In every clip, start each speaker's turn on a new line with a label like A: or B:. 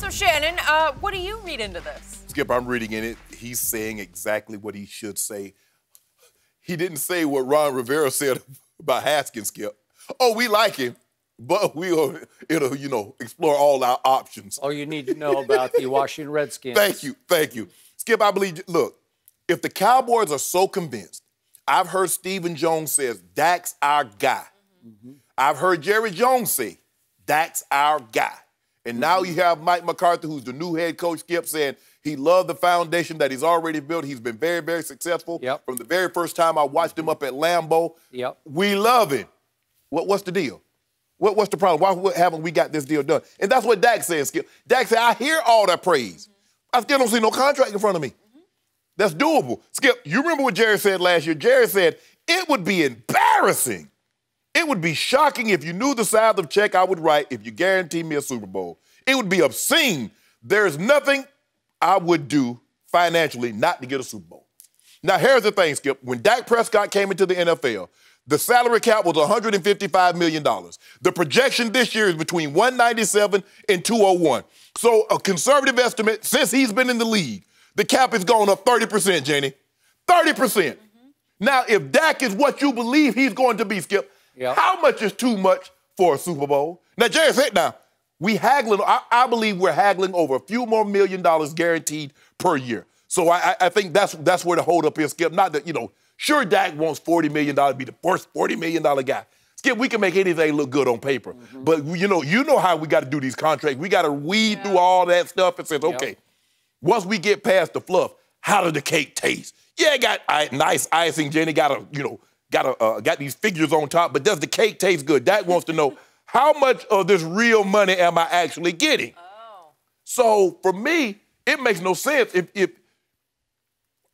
A: So, Shannon, what do you read into this?
B: Skip, I'm reading in it. He's saying exactly what he should say. He didn't say what Ron Rivera said about Haskins, Skip. Oh, we like him, but it'll, explore all our options.
C: All you need to know about the Washington Redskins.
B: Thank you. Skip, I believe, look, if the Cowboys are so convinced, I've heard Stephen Jones says, Dak's our guy. Mm-hmm. I've heard Jerry Jones say, Dak's our guy. And now you have Mike McCarthy, who's the new head coach, Skip, saying he loved the foundation that he's already built. He's been very, very successful.
C: Yep.
B: From the very first time I watched him up at Lambeau.
C: Yep.
B: We love him. What's the deal? What's the problem? Why haven't we got this deal done? And that's what Dak said, Skip. Dak said, I hear all that praise. I still don't see no contract in front of me. That's doable. Skip, you remember what Jerry said last year? Jerry said, it would be embarrassing. It would be shocking if you knew the size of check I would write if you guaranteed me a Super Bowl. It would be obscene. There's nothing I would do financially not to get a Super Bowl. Now, here's the thing, Skip. When Dak Prescott came into the NFL, the salary cap was $155 million. The projection this year is between $197 and $201. So a conservative estimate, since he's been in the league, the cap has gone up 30%, Jenny. 30%. Mm-hmm. Now, if Dak is what you believe he's going to be, Skip, how much is too much for a Super Bowl? Now, Jerry said, we haggling, I believe we're haggling over a few more $1 million guaranteed per year. So I think that's where the holdup is, Skip. Not that, sure, Dak wants $40 million to be the first $40 million guy. Skip, we can make anything look good on paper. Mm-hmm. But, you know how we got to do these contracts. We got to weed through all that stuff and say, okay, once we get past the fluff, how does the cake taste? Yeah, it got nice icing, Jenny, got these figures on top, but does the cake taste good? Dak wants to know, how much of this real money am I actually getting? Oh. So for me, it makes no sense if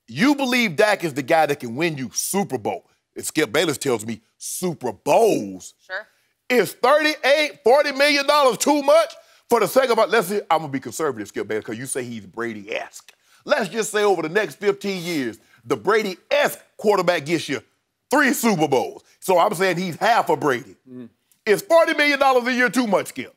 B: you believe Dak is the guy that can win you Super Bowl. And Skip Bayless tells me Super Bowls.
A: Sure.
B: Is $38, $40 million too much? For the sake of let's say, I'm going to be conservative, Skip Bayless, because you say he's Brady-esque. Let's just say over the next 15 years, the Brady-esque quarterback gets you 3 Super Bowls. So I'm saying he's half a Brady. Mm. Is $40 million a year too much, Skip?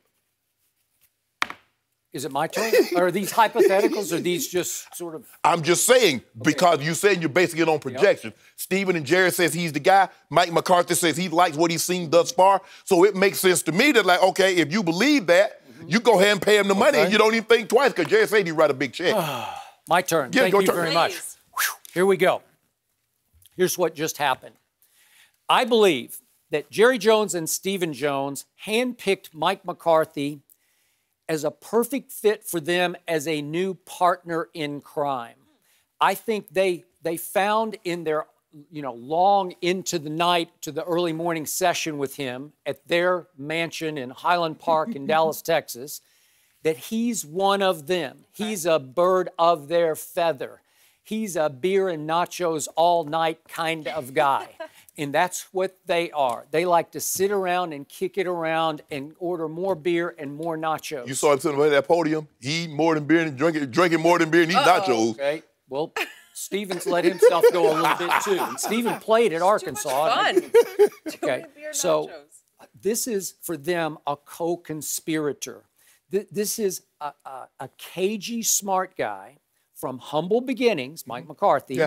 C: Is it my turn? Or are these hypotheticals, or are these just sort of...
B: I'm just saying, because you said you're basing it on projection. Yep. Stephen and Jerry says he's the guy. Mike McCarthy says he likes what he's seen thus far. So it makes sense to me that, okay, if you believe that, you go ahead and pay him the money, and you don't even think twice, because Jerry said he'd write a big check.
C: My turn. Thank you very much. Here we go. Here's what just happened. I believe that Jerry Jones and Stephen Jones handpicked Mike McCarthy as a perfect fit for them as a new partner in crime. I think they found in their, long into the night to the early morning session with him at their mansion in Highland Park in Dallas, Texas, that he's one of them. He's a bird of their feather. He's a beer and nachos all night kind of guy. And that's what they are. They like to sit around and kick it around and order more beer and more nachos.
B: You saw him sitting at that podium. He eating more than beer and drinking more than beer and eating nachos.
C: Okay, well, Stephen's let himself go a little bit too. And Stephen played at Arkansas.
A: Too much fun.
C: Okay, so this is for them a co-conspirator. This is a cagey, smart guy from humble beginnings, Mike McCarthy,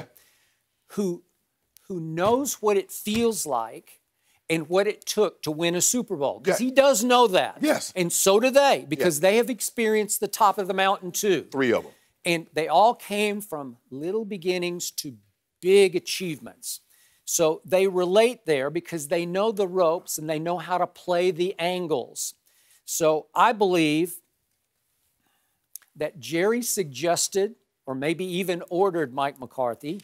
C: who knows what it feels like and what it took to win a Super Bowl. Because he does know that.
B: Yes.
C: And so do they, because they have experienced the top of the mountain too.
B: 3 of them.
C: And they all came from little beginnings to big achievements. So they relate there because they know the ropes and they know how to play the angles. So I believe that Jerry suggested, or maybe even ordered Mike McCarthy,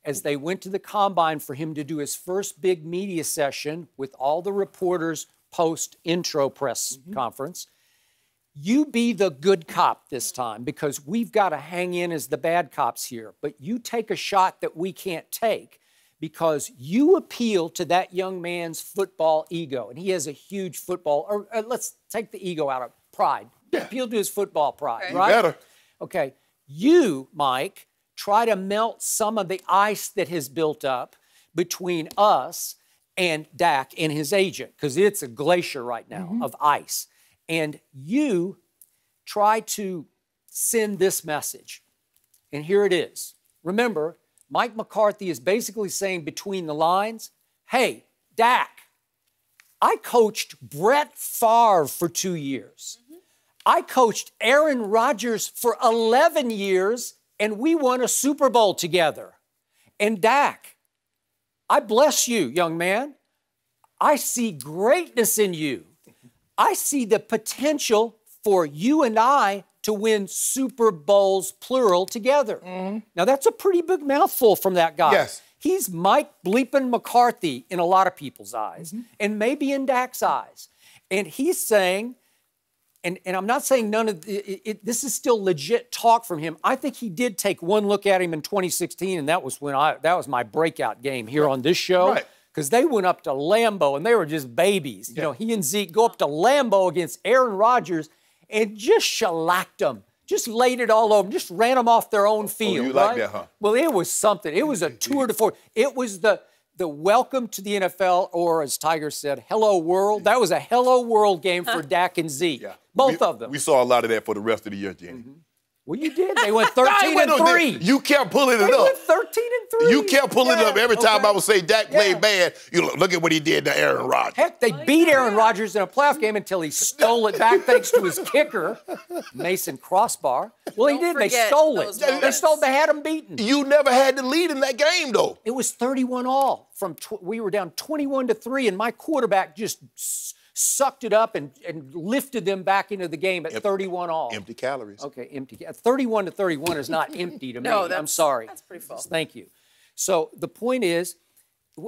C: as they went to the combine for him to do his first big media session with all the reporters post-intro press conference, you be the good cop this time, because we've got to hang in as the bad cops here. But you take a shot that we can't take because you appeal to that young man's football ego. And he has a huge football, or let's take the ego out of pride. Appeal to his football pride, right?
B: Better.
C: Okay. You, Mike, try to melt some of the ice that has built up between us and Dak and his agent, because it's a glacier right now of ice. And you try to send this message. And here it is. Remember, Mike McCarthy is basically saying between the lines, hey, Dak, I coached Brett Favre for 2 years. I coached Aaron Rodgers for 11 years, and we won a Super Bowl together. And Dak, I bless you, young man. I see greatness in you. I see the potential for you and I to win Super Bowls, plural, together. Now, that's a pretty big mouthful from that guy.
B: Yes.
C: He's Mike bleeping McCarthy in a lot of people's eyes, and maybe in Dak's eyes. And he's saying, and I'm not saying none of this is still legit talk from him. I think he did take one look at him in 2016, and that was my breakout game here on this show.
B: Right.
C: Because they went up to Lambeau, and they were just babies. You know, he and Zeke go up to Lambeau against Aaron Rodgers and just shellacked them. Just laid it all over, just ran them off their own field.
B: Oh, you
C: right?
B: like that, huh?
C: Well, it was something. It was a tour de force. It was the welcome to the NFL, or as Tiger said, hello world. That was a hello world game for Dak and Zeke. Yeah. Both of them.
B: We saw a lot of that for the rest of the year, Jenny.
C: Well, you did. They went 13-3.
B: You kept pulling it
C: They
B: up.
C: went 13-3.
B: You kept pulling it up every time
C: okay.
B: I would say Dak played bad. You look at what he did to Aaron Rodgers.
C: Heck, they beat Aaron Rodgers in a playoff game until he stole it back thanks to his kicker, Mason Crossbar. Well, he did. They stole it. They had him beaten.
B: You never had the lead in that game, though.
C: It was 31-all. We were down 21-3, and my quarterback just sucked it up and lifted them back into the game at 31-all.
B: Empty calories.
C: Okay, empty. 31-31 is not empty to me. I'm sorry.
A: That's pretty full.
C: Thank you. So the point is,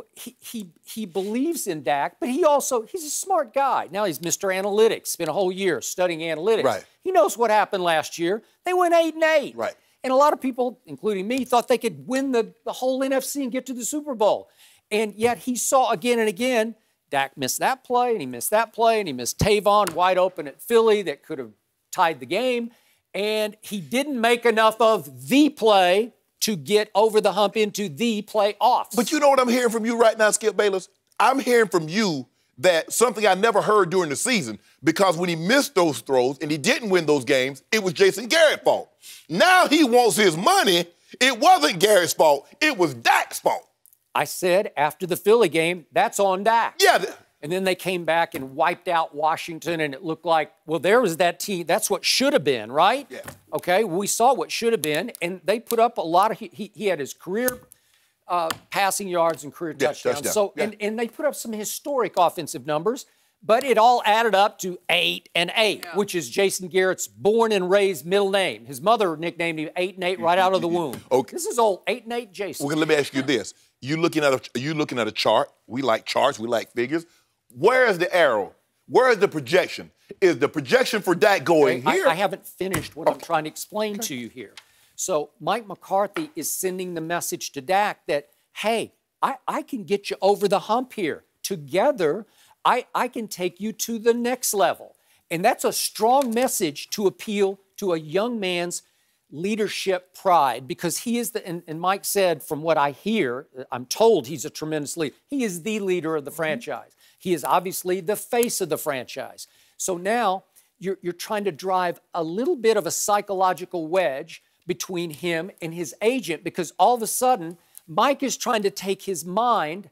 C: he believes in Dak, but he's a smart guy. Now he's Mr. Analytics. Spent a whole year studying analytics.
B: Right.
C: He knows what happened last year. They went 8-8.
B: Right.
C: And a lot of people, including me, thought they could win the whole NFC and get to the Super Bowl. And yet he saw again and again, Dak missed that play, and he missed that play, and he missed Tavon wide open at Philly that could have tied the game. And he didn't make enough of the play to get over the hump into the playoffs.
B: But you know what I'm hearing from you right now, Skip Bayless? I'm hearing from you that something I never heard during the season, because when he missed those throws and he didn't win those games, it was Jason Garrett's fault. Now he wants his money. It wasn't Garrett's fault. It was Dak's fault.
C: I said after the Philly game, that's on Dak.
B: Yeah.
C: And then they came back and wiped out Washington, and it looked like, well, there was that team. That's what should have been, right?
B: Yeah.
C: Okay, we saw what should have been, and they put up a lot of, he had his career passing yards and career touchdowns. So, and they put up some historic offensive numbers, but it all added up to 8-8, which is Jason Garrett's born and raised middle name. His mother nicknamed him 8-8 right out of the womb.
B: Okay.
C: This is old 8-8 Jason.
B: Well, let me ask you this. You looking at a chart. We like charts. We like figures. Where is the arrow? Where is the projection? Is the projection for Dak going here?
C: I haven't finished what I'm trying to explain to you here. So Mike McCarthy is sending the message to Dak that, hey, I can get you over the hump here. Together, I can take you to the next level. And that's a strong message to appeal to a young man's leadership pride, because he is and Mike said, from what I hear, I'm told he's a tremendous leader. He is the leader of the franchise. He is obviously the face of the franchise. So now you're trying to drive a little bit of a psychological wedge between him and his agent, because all of a sudden Mike is trying to take his mind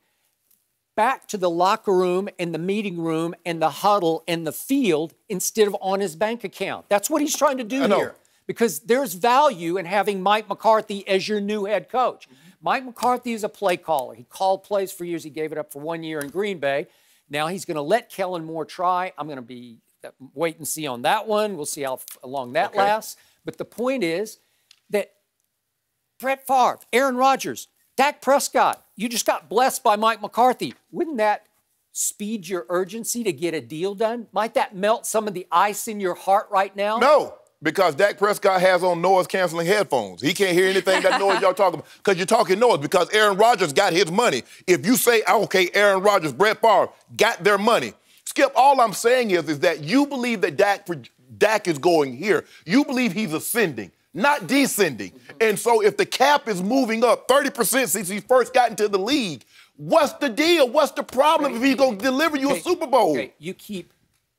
C: back to the locker room and the meeting room and the huddle and the field instead of on his bank account. That's what he's trying to do here. Because there's value in having Mike McCarthy as your new head coach. Mike McCarthy is a play caller. He called plays for years. He gave it up for 1 year in Green Bay. Now he's going to let Kellen Moore try. I'm going to be wait and see on that one. We'll see how long that lasts. But the point is that Brett Favre, Aaron Rodgers, Dak Prescott, you just got blessed by Mike McCarthy. Wouldn't that speed your urgency to get a deal done? Might that melt some of the ice in your heart right now?
B: No. Because Dak Prescott has on noise-canceling headphones. He can't hear anything that noise y'all talking about, because you're talking noise, because Aaron Rodgers got his money. If you say, okay, Aaron Rodgers, Brett Favre got their money. Skip, all I'm saying is that you believe that Dak is going here. You believe he's ascending, not descending. And so if the cap is moving up 30% since he first got into the league, what's the deal? What's the problem if he's going to deliver you a Super Bowl?
C: Okay, you keep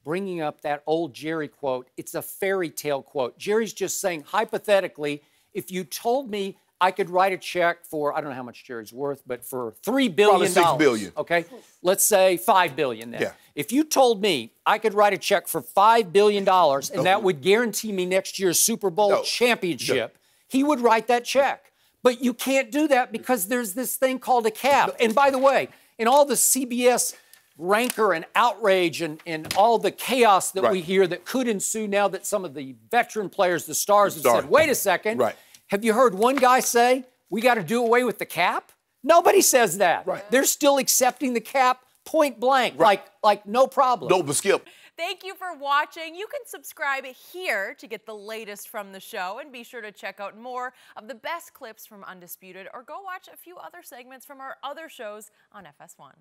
C: bringing up that old Jerry quote. It's a fairy tale quote. Jerry's just saying, hypothetically, if you told me I could write a check for, I don't know how much Jerry's worth, but for $3 billion.
B: Probably $6 billion.
C: Okay, let's say $5 billion then.
B: Yeah.
C: If you told me I could write a check for $5 billion and that would guarantee me next year's Super Bowl championship, he would write that check. But you can't do that because there's this thing called a cap. And by the way, in all the CBS rancor and outrage and all the chaos that we hear that could ensue now that some of the veteran players, the stars, have said, wait a second, have you heard one guy say, we got to do away with the cap? Nobody says that. They're still accepting the cap point blank, like no problem.
B: No, but Skip.
A: Thank you for watching. You can subscribe here to get the latest from the show, and be sure to check out more of the best clips from Undisputed, or go watch a few other segments from our other shows on FS1.